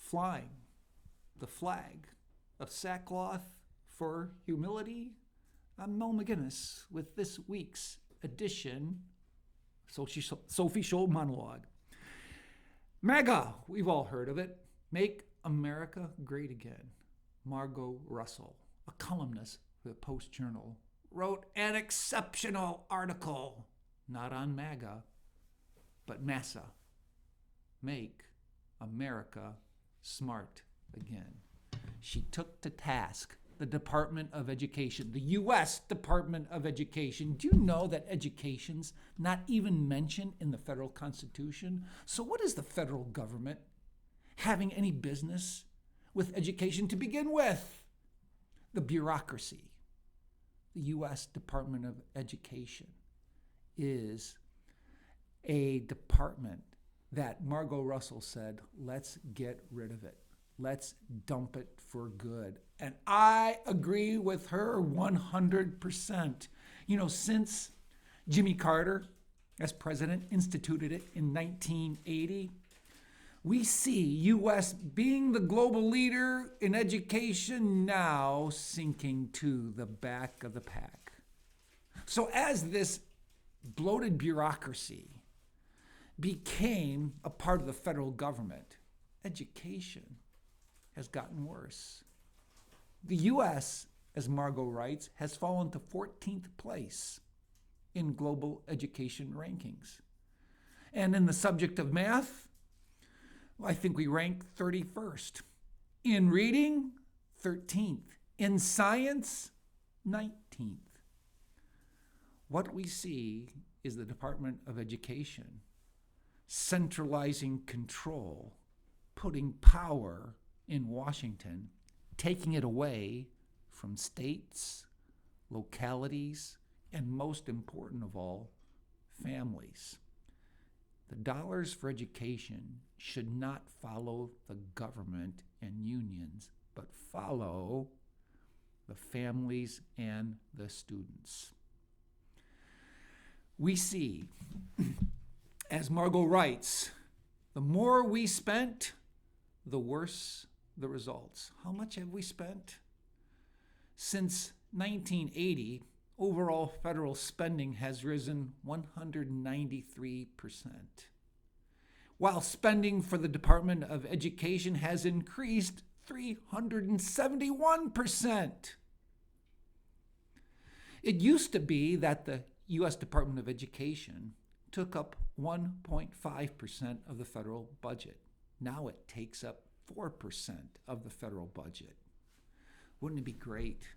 flying the flag of sackcloth for humility. I'm Mel McGinnis with this week's edition of Sophie Scholl Monologue. MAGA, we've all heard of it. Make America Great Again. Margot Russell, a columnist for the Post-Journal, wrote an exceptional article, not on MAGA, but NASA. Make America Smart Again. She took to task the Department of Education, the U.S. Department of Education. Do you know that education's not even mentioned in the federal Constitution? So what is the federal government having any business with education to begin with? The bureaucracy, the U.S. Department of Education, is a department that Margot Russell said, let's get rid of it. Let's dump it for good. And I agree with her 100%. You know, since Jimmy Carter, as president, instituted it in 1980, we see U.S. being the global leader in education now sinking to the back of the pack. So as this bloated bureaucracy became a part of the federal government, education has gotten worse. The U.S., as Margot writes, has fallen to 14th place in global education rankings. And in the subject of math, I think we rank 31st. In reading, 13th. In science, 19th. What we see is the Department of Education centralizing control, putting power in Washington, taking it away from states, localities, and most important of all, families. The dollars for education should not follow the government and unions, but follow the families and the students. We see, as Margot writes, the more we spent, the worse the results. How much have we spent? Since 1980, overall federal spending has risen 193%, while spending for the Department of Education has increased 371%. It used to be that the U.S. Department of Education took up 1.5% of the federal budget. Now it takes up 4% of the federal budget. Wouldn't it be great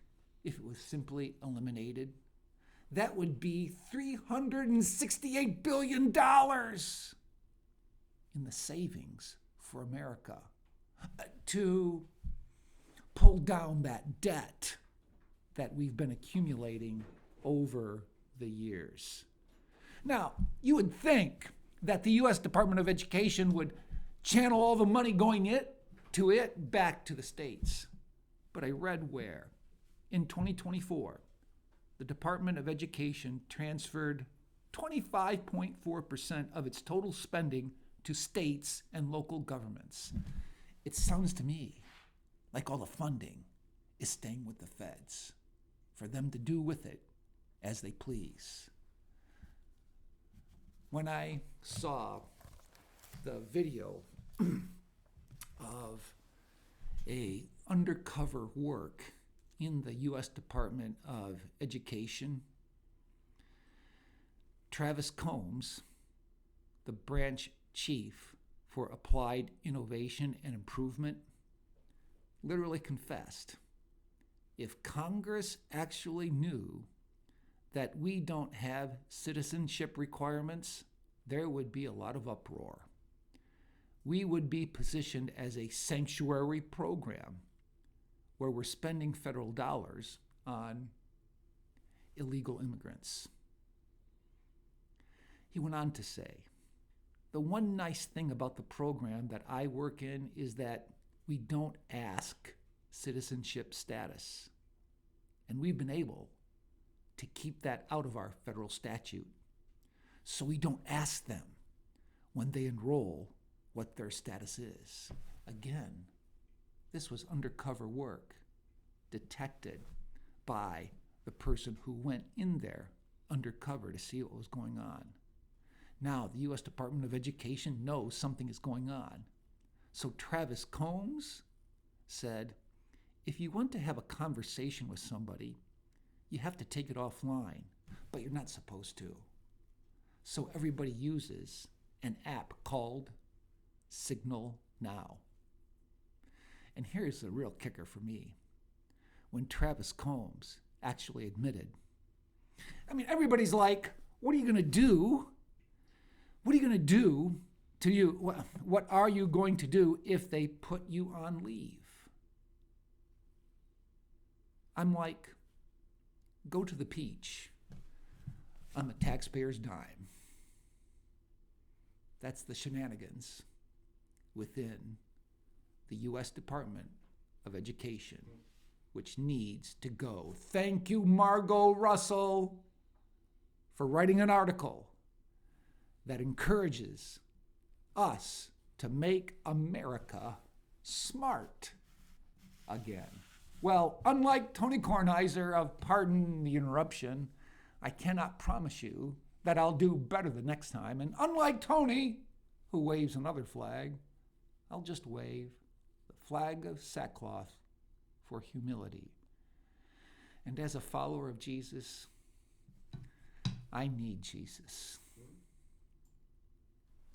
if it was simply eliminated? That would be $368 billion in the savings for America to pull down that debt that we've been accumulating over the years. Now, you would think that the U.S. Department of Education would channel all the money going back to the states. But I read where, in 2024, the Department of Education transferred 25.4% of its total spending to states and local governments. It sounds to me like all the funding is staying with the feds for them to do with it as they please. When I saw the video of a undercover work in the U.S. Department of Education, Travis Combs, the branch chief for Applied Innovation and Improvement, literally confessed, if Congress actually knew that we don't have citizenship requirements, there would be a lot of uproar. We would be positioned as a sanctuary program where we're spending federal dollars on illegal immigrants. He went on to say, the one nice thing about the program that I work in is that we don't ask citizenship status. And we've been able to keep that out of our federal statute. So we don't ask them when they enroll what their status is. Again, this was undercover work detected by the person who went in there undercover to see what was going on. Now, the U.S. Department of Education knows something is going on. So Travis Combs said, if you want to have a conversation with somebody, you have to take it offline, but you're not supposed to. So everybody uses an app called Signal Now. And here's the real kicker for me. When Travis Combs actually admitted, everybody's like, what are you going to do? What are you going to do to you? What are you going to do if they put you on leave? I'm like, go to the peach on the taxpayer's dime. That's the shenanigans within the U.S. Department of Education, which needs to go. Thank you, Margot Russell, for writing an article that encourages us to make America smart again. Well, unlike Tony Kornheiser of Pardon the Interruption, I cannot promise you that I'll do better the next time. And unlike Tony, who waves another flag, I'll just wave the flag of sackcloth for humility. And as a follower of Jesus, I need Jesus.